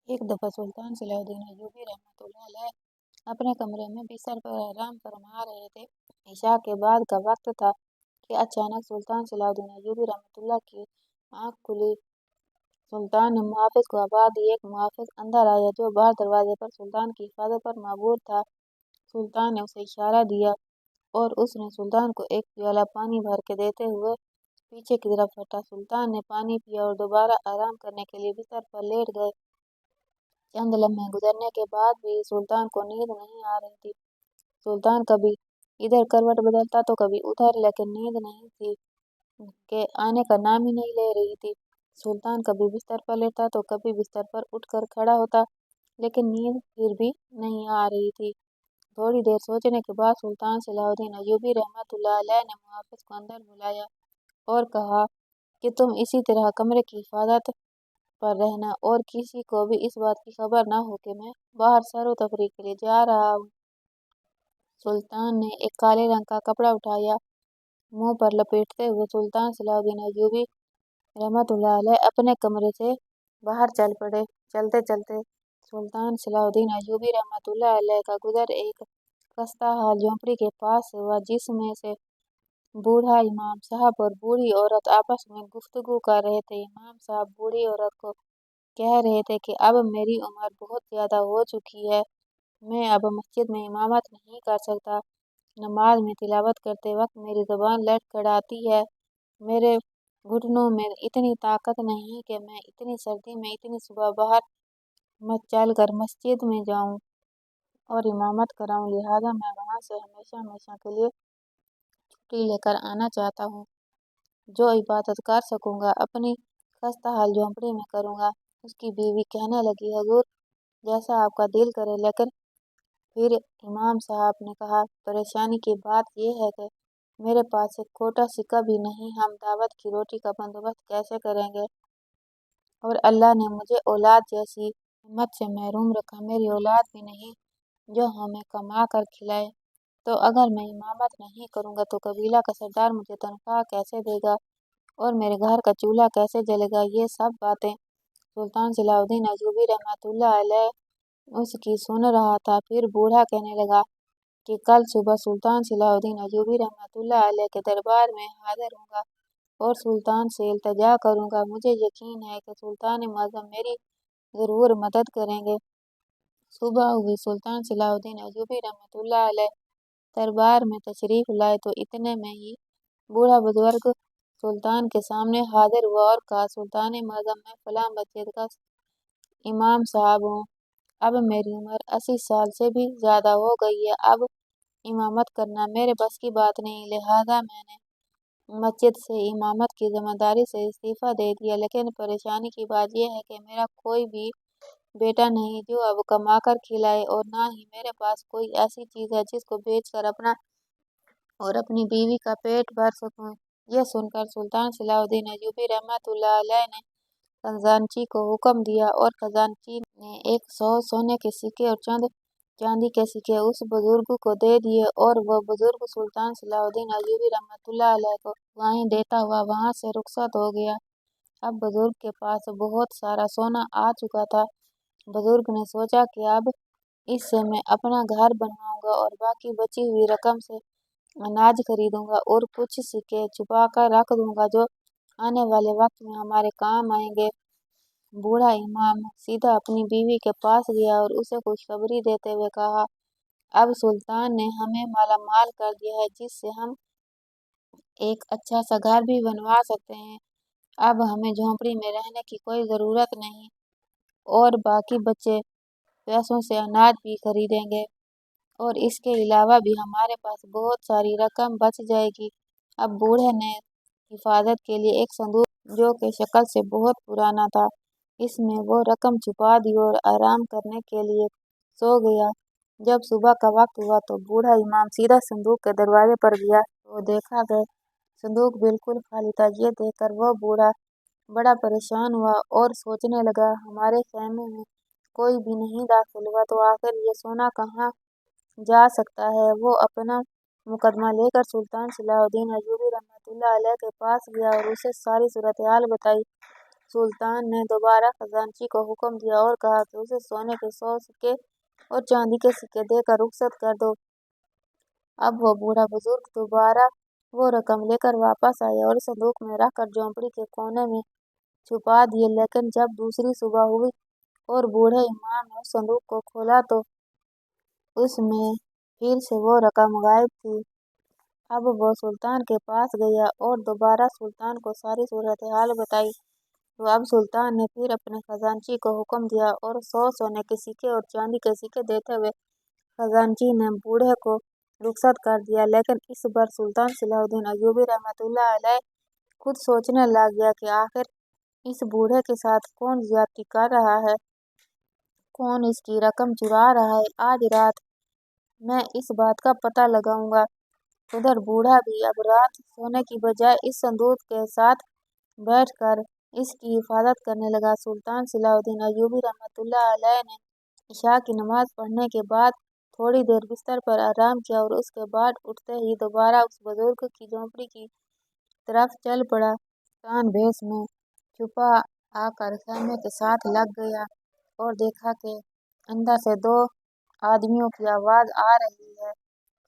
ایک دفعہ سلطان صلاح الدین ایوبی رحمۃ اللہ علیہ اپنے کمرے میں بستر پر آرام فرما رہے تھے۔ عشاء کے بعد کا وقت تھا کہ اچانک سلطان صلاح الدین ایوبی رحمۃ اللہ کی آنکھ کھلی۔ سلطان نے محافظ کو آواز دی۔ ایک محافظ اندر آیا جو باہر دروازے پر سلطان کی حفاظت پر مامور تھا۔ سلطان نے اسے اشارہ دیا اور اس نے سلطان کو ایک پیالہ پانی بھر کے دیتے ہوئے پیچھے کی طرف ہٹا۔ سلطان نے پانی پیا اور دوبارہ آرام کرنے کے لیے بستر پر لیٹ گئے۔ چند لمحے گزرنے کے بعد بھی سلطان کو نیند نہیں آ رہی تھی۔ سلطان کبھی ادھر کروٹ بدلتا تو کبھی ادھر، لیکن نیند نہیں تھی کہ آنے کا نام ہی نہیں لے رہی تھی۔ سلطان کبھی بستر پر لیٹا تو کبھی بستر پر اٹھ کر کھڑا ہوتا، لیکن نیند پھر بھی نہیں آ رہی تھی۔ تھوڑی دیر سوچنے کے بعد سلطان صلاح الدین ایوبی رحمۃ اللہ علیہ نے محافظ کو اندر بلایا اور کہا کہ تم اسی طرح کمرے کی حفاظت پر رہنا اور کسی کو بھی اس بات کی خبر نہ ہو کہ میں باہر سیر و تفریح کے لیے جا رہا ہوں۔ سلطان نے ایک کالے رنگ کا کپڑا اٹھایا۔ منہ پر لپیٹتے ہوئے سلطان صلاح الدین ایوبی رحمۃ اللہ علیہ اپنے کمرے سے باہر چل پڑے۔ چلتے چلتے سلطان صلاح الدین ایوبی رحمۃ اللہ علیہ کا گزر ایک خستہ حال جھونپڑی کے پاس سے ہوا، جس میں سے بوڑھا امام صاحب اور بوڑھی عورت آپس میں گفتگو کر رہے تھے۔ امام صاحب بوڑھی عورت کو کہہ رہے تھے کہ اب میری عمر بہت زیادہ ہو چکی ہے، میں اب مسجد میں امامت نہیں کر سکتا۔ نماز میں تلاوت کرتے وقت میری زبان لڑکھڑاتی ہے۔ میرے گھٹنوں میں اتنی طاقت نہیں کہ میں اتنی سردی میں اتنی صبح باہر چل کر مسجد میں جاؤں اور امامت کراؤں، لہٰذا میں وہاں سے ہمیشہ ہمیشہ کے لیے چھٹی لے کر آنا چاہتا ہوں۔ جو عبادت کر سکوں گا اپنی خستہ حال جھونپڑی میں کروں گا۔ اس کی بیوی کہنے لگی، حضور جیسا آپ کا دل کرے، لیکن پھر امام صاحب نے کہا، پریشانی کی بات یہ ہے کہ میرے پاس ایک کھوٹا سکہ بھی نہیں، ہم دعوت کی روٹی کا بندوبست کیسے کریں گے؟ اور اللہ نے مجھے اولاد جیسی نعمت سے محروم رکھا، میری اولاد بھی نہیں جو ہمیں کما کر کھلائے، تو اگر میں امامت نہیں کروں گا تو قبیلہ کا سردار مجھے تنخواہ کیسے دے گا اور میرے گھر کا چولہا کیسے جلے گا؟ یہ سب باتیں سلطان صلاح الدین ایوبی رحمۃ اللہ علیہ اس کی سن رہا تھا۔ پھر بوڑھا کہنے لگا کہ کل صبح سلطان صلاح الدین ایوبی رحمۃ اللہ علیہ کے دربار میں حاضر ہوں گا اور سلطان سے التجا کروں گا۔ مجھے یقین ہے کہ سلطان معظم میری ضرور مدد کریں گے۔ صبح ہوئی، سلطان صلاح الدین ایوبی رحمۃ اللہ علیہ دربار میں تشریف لائے تو اتنے میں ہی بوڑھا بزرگ سلطان کے سامنے حاضر ہوا اور کہا، سلطان معظم میں فلاں مسجد کا امام صاحب ہوں۔ اب میری عمر 80 سال سے بھی زیادہ ہو گئی ہے، اب امامت کرنا میرے بس کی بات نہیں، لہٰذا میں نے مسجد سے امامت کی ذمہ داری سے استعفیٰ دے دیا۔ لیکن پریشانی کی بات یہ ہے کہ میرا کوئی بھی بیٹا نہیں جو اب کما کر کھلائے، اور نہ ہی میرے پاس کوئی ایسی چیز ہے جس کو بیچ کر اپنا اور اپنی بیوی کا پیٹ بھر سکوں۔ یہ سن کر سلطان صلاح الدین ایوبی رحمۃ اللہ علیہ نے خزانچی کو حکم دیا اور خزانچی نے 100 سونے کے سکے اور چند چاندی کے سکے اس بزرگ کو دے دیے، اور وہ بزرگ سلطان صلاح الدین ایوبی رحمۃ اللہ علیہ کو دعائیں دیتا ہوا وہاں سے رخصت ہو گیا۔ اب بزرگ کے پاس بہت سارا سونا آ چکا تھا۔ بزرگ نے سوچا کہ اب اس سے میں اپنا گھر بنواؤں گا اور باقی بچی ہوئی رقم سے اناج خریدوں گا اور کچھ سکے چھپا کر رکھ دوں گا جو آنے والے وقت میں ہمارے کام آئیں گے۔ بوڑھا امام سیدھا اپنی بیوی کے پاس گیا اور اسے خوشخبری دیتے ہوئے کہا، اب سلطان نے ہمیں مالا مال کر دیا ہے، جس سے ہم ایک اچھا سا گھر بھی بنوا سکتے ہیں۔ اب ہمیں جھونپڑی میں رہنے کی کوئی ضرورت نہیں اور باقی بچے پیسوں سے اناج بھی خریدیں گے، اور اس کے علاوہ بھی ہمارے پاس بہت ساری رقم بچ جائے گی۔ اب بوڑھے نے حفاظت کے لیے ایک صندوق جو کہ شکل سے بہت پرانا تھا، اس میں وہ رقم چھپا دی اور آرام کرنے کے لیے سو گیا۔ جب صبح کا وقت ہوا تو بوڑھا امام سیدھا صندوق کے دروازے پر گیا تو دیکھا کہ صندوق بالکل خالی تھا۔ یہ دیکھ کر وہ بوڑھا بڑا پریشان ہوا اور سوچنے لگا، ہمارے خیمے میں کوئی بھی نہیں داخل ہوا تو آخر یہ سونا کہاں جا سکتا ہے؟ وہ اپنا مقدمہ لے کر سلطان صلاح الدین ایوبی رحمۃ اللہ علیہ کے پاس گیا اور اسے ساری صورتحال بتائی۔ सुल्तान ने दोबारा खजांची को हुक्म दिया और कहा कि उसे सोने के 100 सिक्के और चांदी के सिक्के देकर रुखसत कर दो। अब वो बूढ़ा बुजुर्ग दोबारा वो रकम लेकर वापस आया और संदूक में रखकर झोंपड़ी के कोने में छुपा दिए। लेकिन जब दूसरी सुबह हुई और बूढ़े इमाम ने उस संदूक को खोला तो उसमें फिर से वो रकम गायब थी। अब वो सुल्तान के पास गया और दोबारा सुल्तान को सारी सूरत हाल बताई। तो अब सुल्तान ने फिर अपने खजांची को हुक्म दिया और 100 सोने के सिक्के और चांदी के सिक्के देते हुए खजांची ने बूढ़े को रुखसत कर दिया। लेकिन इस बार सुल्तान सलाहुद्दीन अय्यूबी रहमतुल्लाह अलैह खुद सोचने लग गया कि आखिर इस बूढ़े के साथ कौन ज्यादती कर रहा है, कौन इसकी रकम चुरा रहा है। आज रात मैं इस बात का पता लगाऊंगा। उधर बूढ़ा भी अब रात सोने की बजाय इस संदूक के साथ बैठकर इसकी हिफाजत करने लगा। सुल्तान सलाहुद्दीन अय्यूबी रहमतुल्लाह अलैह ने इशा की नमाज पढ़ने के बाद थोड़ी देर बिस्तर पर आराम किया और उसके बाद उठते ही दोबारा उस बुजुर्ग की झोंपड़ी की तरफ चल पड़ा। कान भेस में छुपा आकर खेमे के साथ लग गया और देखा कि अंदर से 2 आदमियों की आवाज आ रही है।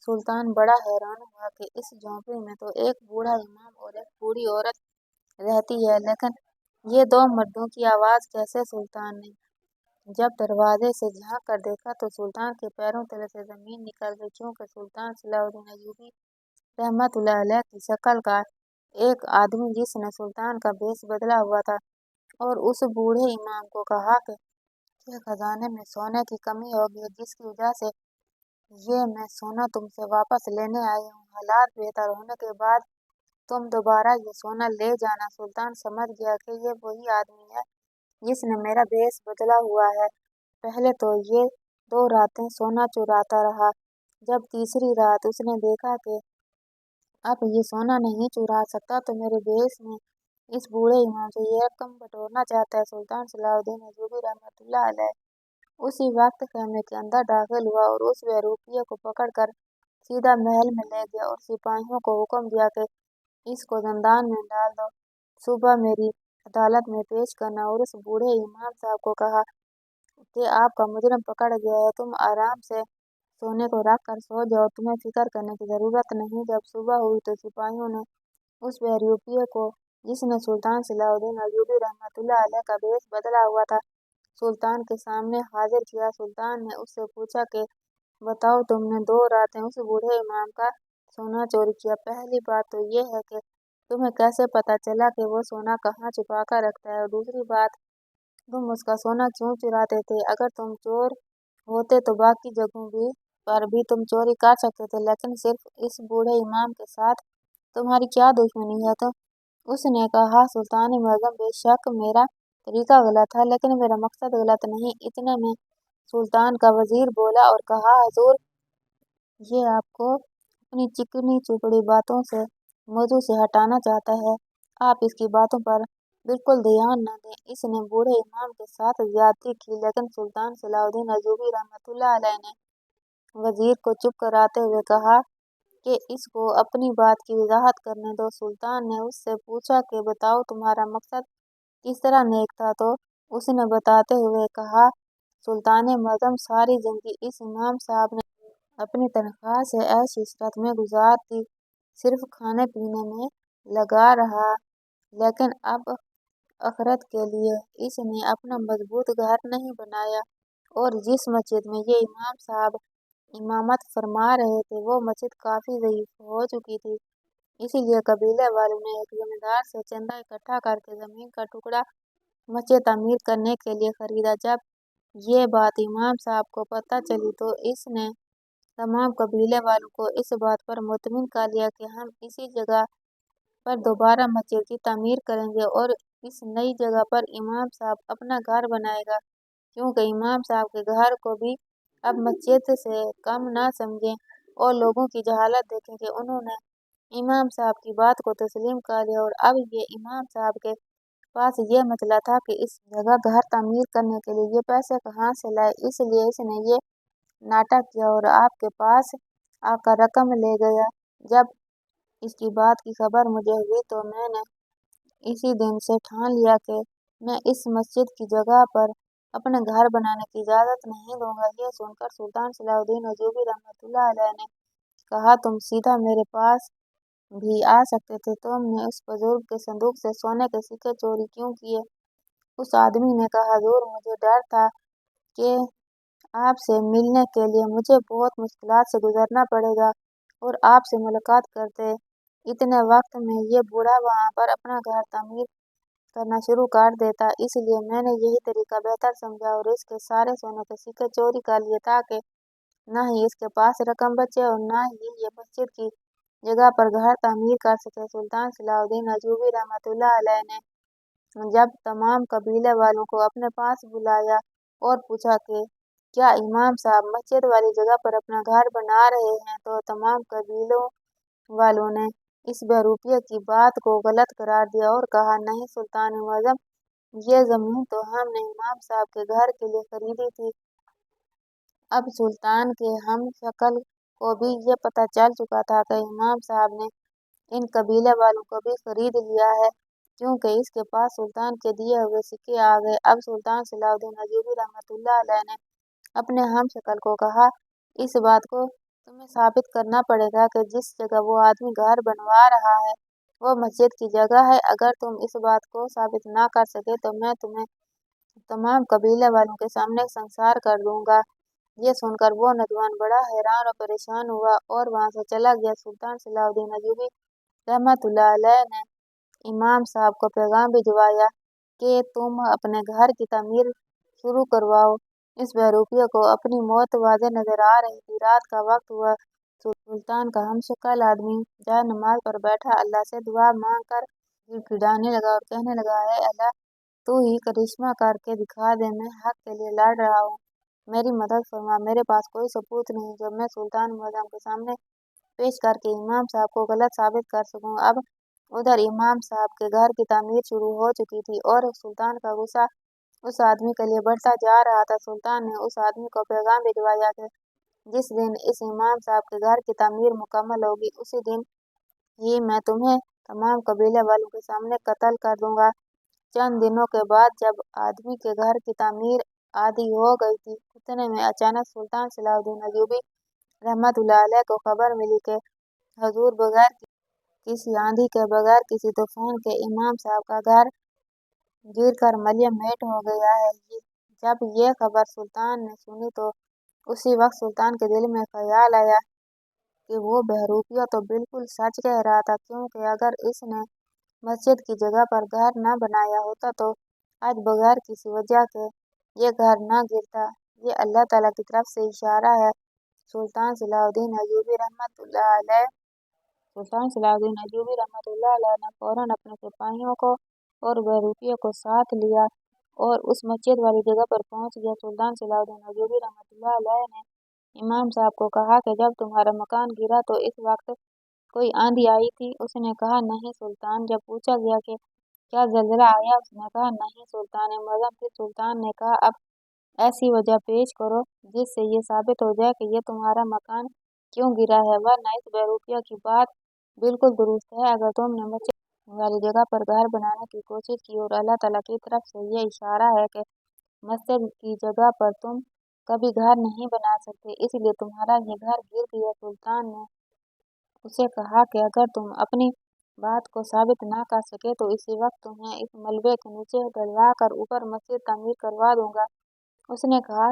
सुल्तान बड़ा हैरान हुआ कि इस झोंपड़ी में तो एक बूढ़ा इमाम और एक बूढ़ी औरत रहती है, लेकिन ये 2 मर्दों की आवाज कैसे। सुल्तान ने जब दरवाजे से झांक कर देखा तो सुल्तान के पैरों तले से जमीन निकल गई, क्योंकि सुल्तान सलाहुद्दीन अय्यूबी रहमतुल्लाह अलैह की शक्ल का एक आदमी जिसने सुल्तान का भेष बदला हुआ था और उस बूढ़े इमाम को कहा कि खजाने में सोने की कमी होगी, जिसकी वजह से ये मैं सोना तुमसे वापस लेने आई हूँ। हालात बेहतर होने के बाद तुम दोबारा ये सोना ले जाना। सुल्तान समझ गया कि ये वही आदमी है जिसने मेरा भेष बदला हुआ है। पहले तो ये 2 रातें सोना चुराता रहा। जब तीसरी रात उसने देखा कि अब ये सोना नहीं चुरा सकता तो मेरे भेष में इस बूढ़े इमाम से ये रकम बटोरना चाहता है। सुल्तान सलाहुद्दीन अय्यूबी रहमतुल्लाह अलैह उसी वक्त खेमे के अंदर दाखिल हुआ और उस बहरूपिये को पकड़कर सीधा महल में ले गया और सिपाहियों को हुक्म दिया कि इसको ज़ंदान में डाल दो, सुबह मेरी अदालत में पेश करना। और उस बूढ़े इमाम साहब को कहा कि आपका मुजरिम पकड़ गया है, तुम आराम से सोने को रख कर सो जाओ, तुम्हें फिक्र करने की ज़रूरत नहीं। जब सुबह हुई तो सिपाहियों ने उस बहरूपिये को, जिसने सुल्तान सलाहुद्दीन अय्यूबी रहमतुल्लाह अलैह का भेष बदला हुआ था, सुल्तान के सामने हाजिर किया। सुल्तान ने उससे पूछा कि बताओ, तुमने 2 रातें उस बूढ़े इमाम का सोना चोरी किया। पहली बात तो ये है कि तुम्हें कैसे पता चला कि वो सोना कहाँ छुपा कर रखता है, और दूसरी बात तुम उसका सोना क्यों चुराते थे। अगर तुम चोर होते तो बाकी जगहों पर भी तुम चोरी कर सकते थे, लेकिन सिर्फ इस बूढ़े इमाम के साथ तुम्हारी क्या दुश्मनी है। तो उसने कहा, सुल्तान मुअज़्ज़म, बेशक मेरा तरीका गलत था, लेकिन मेरा मकसद गलत नहीं। इतने में सुल्तान का वजीर बोला और कहा, हुजूर, ये आपको अपनी चिकनी चुपड़ी बातों से मौजू से हटाना चाहता है। आप इसकी बातों पर बिल्कुल ध्यान न दें। इसने बूढ़े इमाम के साथ ज्यादती की। लेकिन सुल्तान सलाहुद्दीन अय्यूबी रहमतुल्लाह अलैह ने वजीर को चुप कराते हुए कहा कि इसको अपनी बात की वजाहत करने दो। सुल्तान ने उससे पूछा कि बताओ, तुम्हारा मकसद किस तरह नेक था। तो उसने बताते हुए कहा, सुल्तान मुअज़्ज़म, सारी जिंदगी इस इमाम साहब ने अपनी तनख्वाह से ऐश इशरत में गुजार दी, सिर्फ खाने पीने में लगा रहा। लेकिन अब आखिरत के लिए इसने अपना मजबूत घर नहीं बनाया, और जिस मस्जिद में ये इमाम साहब इमामत फरमा रहे थे वो मस्जिद काफी ज़ईफ हो चुकी थी। इसीलिए कबीले वालों ने एक जमींदार से चंदा इकट्ठा करके जमीन का टुकड़ा मस्जिद तामीर करने के लिए खरीदा। जब ये बात इमाम साहब को पता चली तो इसने तमाम कबीले वालों को इस बात पर मुतमिन कर लिया कि हम इसी जगह पर दोबारा मस्जिद की तामीर करेंगे और इस नई जगह पर इमाम साहब अपना घर बनाएगा, क्योंकि इमाम साहब के घर को भी अब मस्जिद से कम ना समझें और लोगों की जहालत देखें कि उन्होंने इमाम साहब की बात को तस्लीम कर लिया। और अब ये इमाम साहब के पास ये मसला था कि इस जगह घर तामीर करने के लिए ये पैसे कहाँ से लाए। इसलिए इसने ये नाटक किया और आपके पास आकर रकम ले गया। जब इसकी बात की खबर मुझे हुई तो मैंने इसी दिन से ठान लिया कि मैं इस मस्जिद की जगह पर अपने घर बनाने की इजाज़त नहीं दूंगा। ये सुनकर सुल्तान सलाहुद्दीन अय्यूबी रहमतुल्लाह अलैह ने कहा, तुम सीधा मेरे पास भी आ सकते थे। तुमने उस बुजुर्ग के संदूक से सोने के सिक्के चोरी क्यों किए? उस आदमी ने कहा, हुजूर, मुझे डर था कि आपसे मिलने के लिए मुझे बहुत मुश्किलात से गुजरना पड़ेगा और आपसे मुलाकात करते इतने वक्त में ये बूढ़ा वहाँ पर अपना घर तामीर करना शुरू कर देता। इसलिए मैंने यही तरीका बेहतर समझा और इसके सारे सोने के सिक्के चोरी कर लिए, ताकि न ही इसके पास रकम बचे और न ही ये मस्जिद की जगह पर घर तामीर कर सके। सुल्तान सलाहुद्दीन अय्यूबी रहमतुल्लाह अलैह ने जब तमाम कबीले वालों को अपने पास बुलाया और पूछा कि क्या इमाम साहब मस्जिद वाली जगह पर अपना घर बना रहे हैं, तो तमाम कबीलों वालों ने इस बहरूपिये की बात को गलत करार दिया और कहा, नहीं सुल्तान मुअज़्ज़म, ये ज़मीन तो हमने इमाम साहब के घर के लिए खरीदी थी। अब सुल्तान के हमशक्ल को भी ये पता चल चुका था कि इमाम साहब ने इन कबीले वालों को भी खरीद लिया है, क्योंकि इसके पास सुल्तान के दिए हुए सिक्के आ गए। अब सुल्तान सलाहुद्दीन अय्यूबी रहमतुल्लाह अलैह ने अपने हमशक्ल को कहा, इस बात को तुम्हें साबित करना पड़ेगा कि जिस जगह वो आदमी घर बनवा रहा है वो मस्जिद की जगह है। अगर तुम इस बात को साबित ना कर सके तो मैं तुम्हें तमाम कबीले वालों के सामने संसार कर दूंगा। ये सुनकर वो नौजवान बड़ा हैरान और परेशान हुआ और वहां से चला गया। सुल्तान सलाहुद्दीन अय्यूबी रहमतुल्लाह अलैह ने इमाम साहब को पैगाम भिजवाया कि तुम अपने घर की तामीर शुरू करवाओ। इस बहरूपिये को अपनी मौत वाज़ेह नजर आ रही थी। रात का वक्त हुआ। सुल्तान का हमशक्ल आदमी जाए नमाज पर बैठा अल्लाह से दुआ मांग कर गिड़गिड़ाने लगा और कहने लगा, है अल्लाह, तू ही करिश्मा करके दिखा दे। मैं हक के लिए लड़ रहा हूँ, मेरी मदद फरमा। मेरे पास कोई सबूत नहीं जो मैं सुल्तान मुअज़्ज़म के सामने पेश करके इमाम साहब को गलत साबित कर सकूं। अब उधर इमाम साहब के घर की तामीर शुरू हो चुकी थी और सुल्तान का गुस्सा उस आदमी के लिए बढ़ता जा रहा था। सुल्तान ने उस आदमी को पैगाम भिजवाया कि जिस दिन इस इमाम साहब के घर की तामीर मुकम्मल होगी, उसी दिन ही मैं तुम्हें तमाम कबीले वालों के सामने कत्ल कर दूंगा। चंद दिनों के बाद जब आदमी के घर की तामीर आधी हो गई थी, उतने में अचानक सुल्तान सलाहुद्दीन अय्यूबी रहमतुल्लाह अलैह को खबर मिली कि हुजूर, बगैर किसी आंधी के, बगैर किसी तूफान के इमाम साहब का घर गिरकर मलिया-मेट हो गया है। जब ये खबर सुल्तान ने सुनी तो उसी वक्त सुल्तान के दिल में ख्याल आया कि वो बहरूपिया तो बिल्कुल सच कह रहा था, क्योंकि अगर इसने मस्जिद की जगह पर घर न बनाया होता तो आज बगैर किसी वजह के ये घर न गिरता। ये अल्लाह ताला की तरफ से इशारा है। सुल्तान सलाहुद्दीन अय्यूबी रहमतुल्लाह अलैह ने फौरन अपने सिपाहियों को और बहरूपिये को साथ लिया और उस मस्जिद वाली जगह पर पहुंच गया। सुल्तान सलाहुद्दीन अय्यूबी रहमतुल्लाह अलैह ने इमाम साहब को कहा कि जब तुम्हारा मकान गिरा तो इस वक्त कोई आंधी आई थी? उसने कहा, नहीं सुल्तान। जब पूछा गया कि क्या ज़लज़ला आया? उसने कहा, नहीं सुल्तान मुअज़्ज़म। फिर सुल्तान ने कहा, अब ऐसी वजह पेश करो जिससे ये साबित हो जाए कि ये तुम्हारा मकान क्यों गिरा है, वरना इस बहरूपिया की बात बिल्कुल दुरुस्त है। अगर तुमने मस्जिद वाली जगह पर घर बनाने की कोशिश की और अल्लाह ताला की तरफ से ये इशारा है कि मस्जिद की जगह पर तुम कभी घर नहीं बना सकते, इसलिए तुम्हारा ये घर गिर गया। सुल्तान ने उसे कहा कि अगर तुम अपनी बात को साबित ना कर सके तो इसी वक्त तुम्हें इस मलबे के नीचे डलवा कर ऊपर मस्जिद तामीर करवा दूंगा। उसने कहा,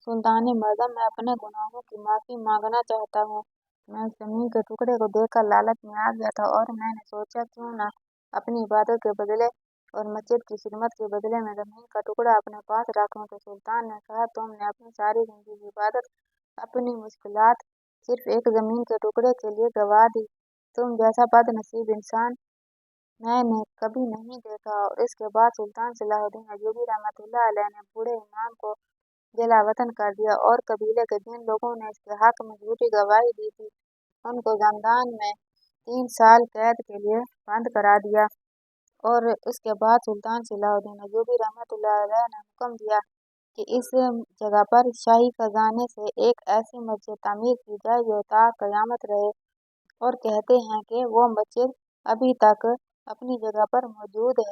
सुल्तान मुअज़्ज़म, मैं अपने गुनाहों की माफ़ी मांगना चाहता हूँ। मैं उस जमीन के टुकड़े को देखकर लालच में आ गया था और मैंने सोचा क्यों न अपनी इबादत के बदले और मस्जिद की खिदमत के बदले में जमीन का टुकड़ा अपने पास रखूं। तो सुल्तान ने कहा, तुमने अपनी सारी जिंदगी इबादत, अपनी मुश्किलात सिर्फ एक जमीन के टुकड़े के लिए गंवा दी। तुम जैसा बदनसीब इंसान मैंने कभी नहीं देखा। और इसके बाद सुल्तान सलाहुद्दीन अय्यूबी रहमतुल्लाह अलैह ने बूढ़े इमाम को जलावतन कर दिया और कबीले के जिन लोगों ने इसके हक में झूठी गवाही दी थी उनको ज़ंदान में 3 साल कैद के लिए बंद करा दिया। और उसके बाद सुल्तान सलाहुद्दीन अय्यूबी रहमतुल्लाह अलैह ने हुक्म दिया कि इस जगह पर शाही खजाने से एक ऐसी मस्जिद तामीर की जाए जो ता क़यामत रहे। और कहते हैं कि वो मस्जिद अभी तक अपनी जगह पर मौजूद है।